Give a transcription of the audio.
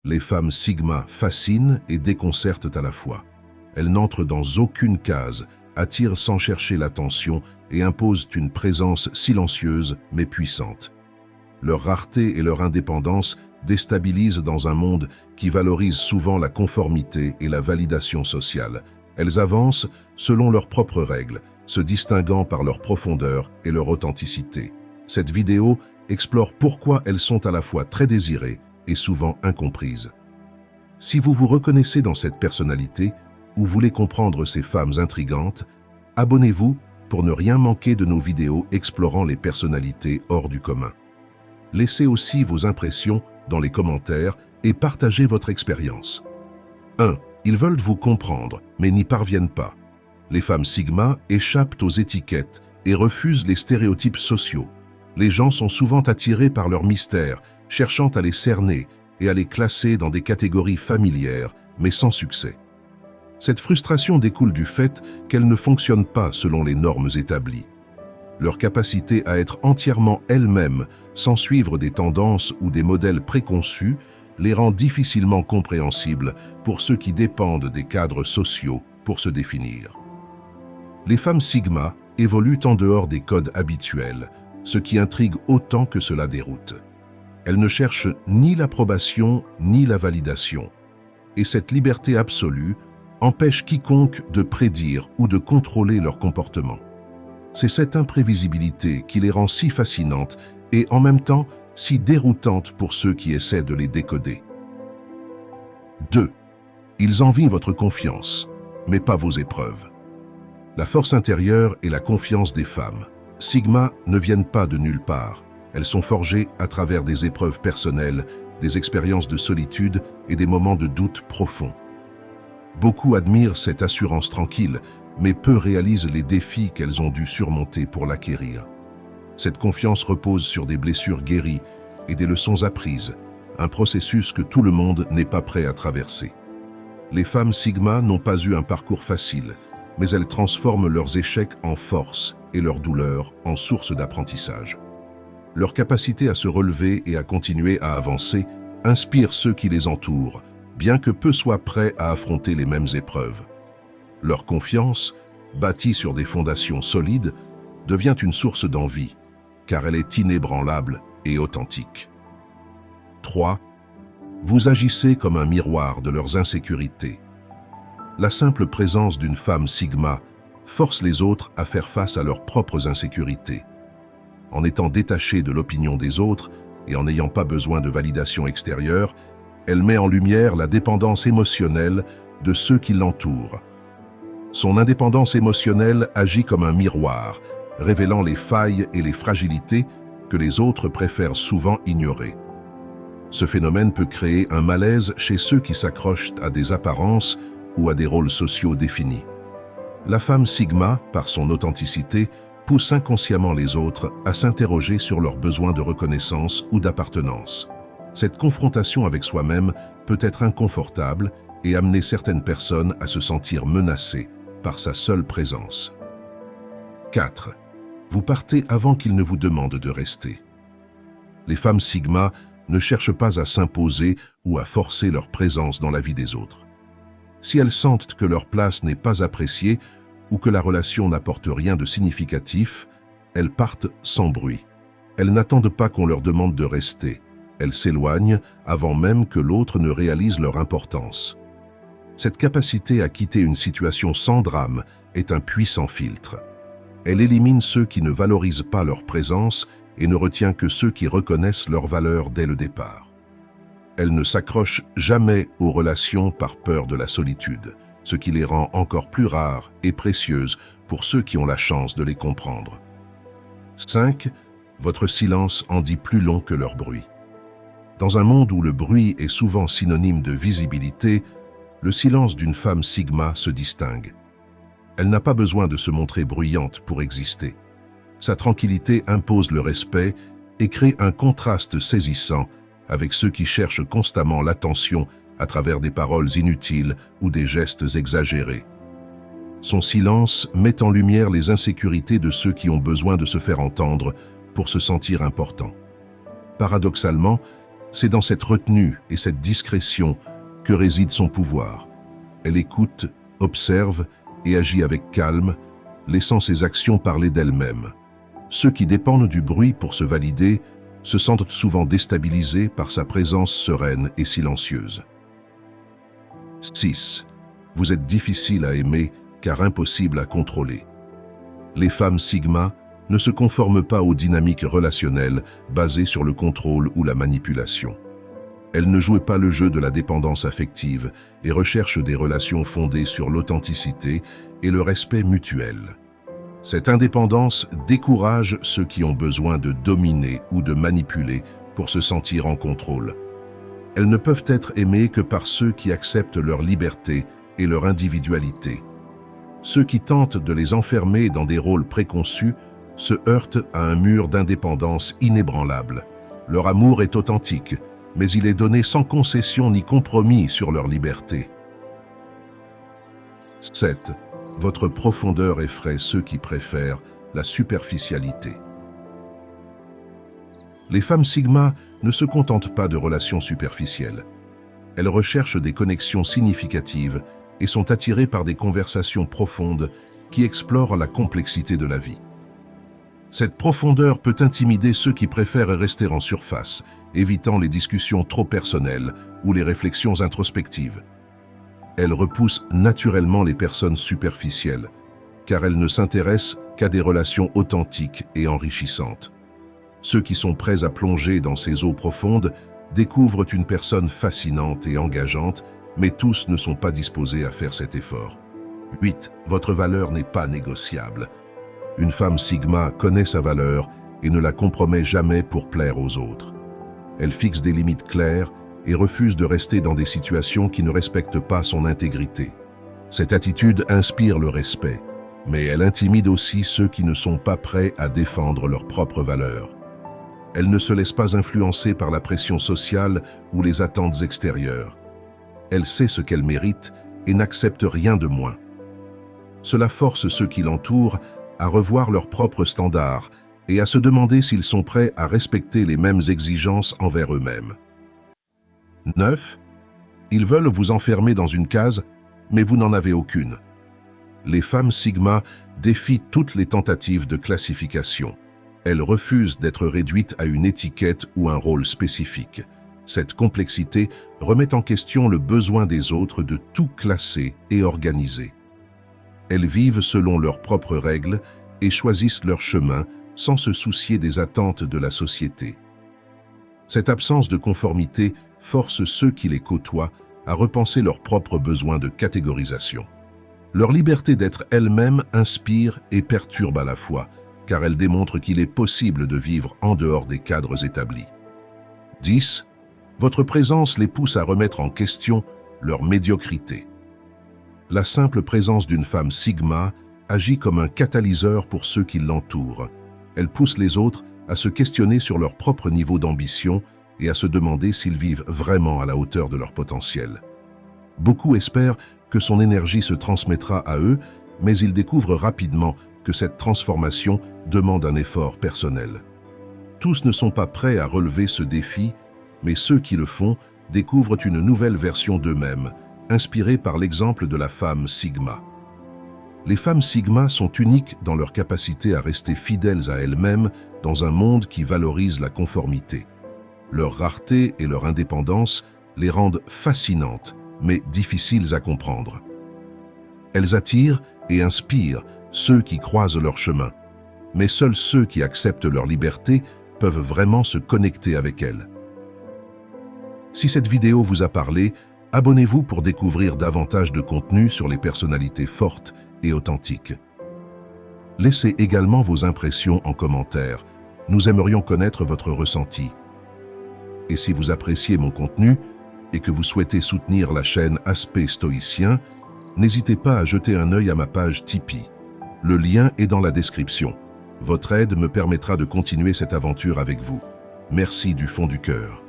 Les femmes Sigma fascinent et déconcertent à la fois. Elles n'entrent dans aucune case, attirent sans chercher l'attention et imposent une présence silencieuse mais puissante. Leur rareté et leur indépendance déstabilisent dans un monde qui valorise souvent la conformité et la validation sociale. Elles avancent selon leurs propres règles, se distinguant par leur profondeur et leur authenticité. Cette vidéo explore pourquoi elles sont à la fois très désirées et souvent incomprises. Si vous vous reconnaissez dans cette personnalité ou voulez comprendre ces femmes intrigantes, abonnez-vous pour ne rien manquer de nos vidéos explorant les personnalités hors du commun. Laissez aussi vos impressions dans les commentaires et partagez votre expérience. 1. Ils veulent vous comprendre, mais n'y parviennent pas. Les femmes Sigma échappent aux étiquettes et refusent les stéréotypes sociaux. Les gens sont souvent attirés par leur mystère, cherchant à les cerner et à les classer dans des catégories familières, mais sans succès. Cette frustration découle du fait qu'elles ne fonctionnent pas selon les normes établies. Leur capacité à être entièrement elles-mêmes, sans suivre des tendances ou des modèles préconçus, les rend difficilement compréhensibles pour ceux qui dépendent des cadres sociaux pour se définir. Les femmes Sigma évoluent en dehors des codes habituels, ce qui intrigue autant que cela déroute. Elles ne cherchent ni l'approbation ni la validation. Et cette liberté absolue empêche quiconque de prédire ou de contrôler leur comportement. C'est cette imprévisibilité qui les rend si fascinantes et en même temps si déroutantes pour ceux qui essaient de les décoder. 2. Ils envient votre confiance, mais pas vos épreuves. La force intérieure et la confiance des femmes Sigma ne viennent pas de nulle part. Elles sont forgées à travers des épreuves personnelles, des expériences de solitude et des moments de doute profond. Beaucoup admirent cette assurance tranquille, mais peu réalisent les défis qu'elles ont dû surmonter pour l'acquérir. Cette confiance repose sur des blessures guéries et des leçons apprises, un processus que tout le monde n'est pas prêt à traverser. Les femmes Sigma n'ont pas eu un parcours facile, mais elles transforment leurs échecs en force et leurs douleurs en source d'apprentissage. Leur capacité à se relever et à continuer à avancer inspire ceux qui les entourent, bien que peu soient prêts à affronter les mêmes épreuves. Leur confiance, bâtie sur des fondations solides, devient une source d'envie, car elle est inébranlable et authentique. 3. Vous agissez comme un miroir de leurs insécurités. La simple présence d'une femme Sigma force les autres à faire face à leurs propres insécurités. En étant détachée de l'opinion des autres et en n'ayant pas besoin de validation extérieure, elle met en lumière la dépendance émotionnelle de ceux qui l'entourent. Son indépendance émotionnelle agit comme un miroir, révélant les failles et les fragilités que les autres préfèrent souvent ignorer. Ce phénomène peut créer un malaise chez ceux qui s'accrochent à des apparences ou à des rôles sociaux définis. La femme Sigma, par son authenticité, pousse inconsciemment les autres à s'interroger sur leurs besoins de reconnaissance ou d'appartenance. Cette confrontation avec soi-même peut être inconfortable et amener certaines personnes à se sentir menacées par sa seule présence. 4. Vous partez avant qu'ils ne vous demandent de rester. Les femmes Sigma ne cherchent pas à s'imposer ou à forcer leur présence dans la vie des autres. Si elles sentent que leur place n'est pas appréciée ou que la relation n'apporte rien de significatif, elles partent sans bruit. Elles n'attendent pas qu'on leur demande de rester. Elles s'éloignent avant même que l'autre ne réalise leur importance. Cette capacité à quitter une situation sans drame est un puissant filtre. Elle élimine ceux qui ne valorisent pas leur présence et ne retient que ceux qui reconnaissent leur valeur dès le départ. Elle ne s'accroche jamais aux relations par peur de la solitude, ce qui les rend encore plus rares et précieuses pour ceux qui ont la chance de les comprendre. 5. Votre silence en dit plus long que leur bruit. Dans un monde où le bruit est souvent synonyme de visibilité, le silence d'une femme Sigma se distingue. Elle n'a pas besoin de se montrer bruyante pour exister. Sa tranquillité impose le respect et crée un contraste saisissant avec ceux qui cherchent constamment l'attention à travers des paroles inutiles ou des gestes exagérés. Son silence met en lumière les insécurités de ceux qui ont besoin de se faire entendre pour se sentir importants. Paradoxalement, C'est dans cette retenue et cette discrétion que réside son pouvoir. Elle écoute, observe et agit avec calme, laissant ses actions parler d'elles-mêmes. Ceux qui dépendent du bruit pour se valider se sentent souvent déstabilisés par sa présence sereine et silencieuse. 6. Vous êtes difficile à aimer car impossible à contrôler. Les femmes Sigma ne se conforment pas aux dynamiques relationnelles basées sur le contrôle ou la manipulation. Elles ne jouent pas le jeu de la dépendance affective et recherchent des relations fondées sur l'authenticité et le respect mutuel. Cette indépendance décourage ceux qui ont besoin de dominer ou de manipuler pour se sentir en contrôle. Elles ne peuvent être aimées que par ceux qui acceptent leur liberté et leur individualité. Ceux qui tentent de les enfermer dans des rôles préconçus se heurtent à un mur d'indépendance inébranlable. Leur amour est authentique, mais il est donné sans concession ni compromis sur leur liberté. 7. Votre profondeur effraie ceux qui préfèrent la superficialité. Les femmes Sigma ne se contentent pas de relations superficielles. Elles recherchent des connexions significatives et sont attirées par des conversations profondes qui explorent la complexité de la vie. Cette profondeur peut intimider ceux qui préfèrent rester en surface, évitant les discussions trop personnelles ou les réflexions introspectives. Elle repousse naturellement les personnes superficielles, car elles ne s'intéressent qu'à des relations authentiques et enrichissantes. Ceux qui sont prêts à plonger dans ces eaux profondes découvrent une personne fascinante et engageante, mais tous ne sont pas disposés à faire cet effort. 8. Votre valeur n'est pas négociable. Une femme Sigma connaît sa valeur et ne la compromet jamais pour plaire aux autres. Elle fixe des limites claires et refuse de rester dans des situations qui ne respectent pas son intégrité. Cette attitude inspire le respect, mais elle intimide aussi ceux qui ne sont pas prêts à défendre leurs propres valeurs. Elle ne se laisse pas influencer par la pression sociale ou les attentes extérieures. Elle sait ce qu'elle mérite et n'accepte rien de moins. Cela force ceux qui l'entourent à revoir leurs propres standards et à se demander s'ils sont prêts à respecter les mêmes exigences envers eux-mêmes. 9. Ils veulent vous enfermer dans une case, mais vous n'en avez aucune. Les femmes Sigma défient toutes les tentatives de classification. Elles refusent d'être réduites à une étiquette ou un rôle spécifique. Cette complexité remet en question le besoin des autres de tout classer et organiser. Elles vivent selon leurs propres règles et choisissent leur chemin sans se soucier des attentes de la société. Cette absence de conformité force ceux qui les côtoient à repenser leurs propres besoins de catégorisation. Leur liberté d'être elles-mêmes inspire et perturbe à la fois, car elle démontre qu'il est possible de vivre en dehors des cadres établis. 10. Votre présence les pousse à remettre en question leur médiocrité. La simple présence d'une femme Sigma agit comme un catalyseur pour ceux qui l'entourent. Elle pousse les autres à se questionner sur leur propre niveau d'ambition et à se demander s'ils vivent vraiment à la hauteur de leur potentiel. Beaucoup espèrent que son énergie se transmettra à eux, mais ils découvrent rapidement que cette transformation demande un effort personnel. Tous ne sont pas prêts à relever ce défi, mais ceux qui le font découvrent une nouvelle version d'eux-mêmes, inspirée par l'exemple de la femme Sigma. Les femmes Sigma sont uniques dans leur capacité à rester fidèles à elles-mêmes dans un monde qui valorise la conformité. Leur rareté et leur indépendance les rendent fascinantes, mais difficiles à comprendre. Elles attirent et inspirent ceux qui croisent leur chemin, mais seuls ceux qui acceptent leur liberté peuvent vraiment se connecter avec elles. Si cette vidéo vous a parlé, abonnez-vous pour découvrir davantage de contenu sur les personnalités fortes et authentiques. Laissez également vos impressions en commentaire. Nous aimerions connaître votre ressenti. Et si vous appréciez mon contenu et que vous souhaitez soutenir la chaîne Aspect Stoïcien, n'hésitez pas à jeter un œil à ma page Tipeee. Le lien est dans la description. Votre aide me permettra de continuer cette aventure avec vous. Merci du fond du cœur.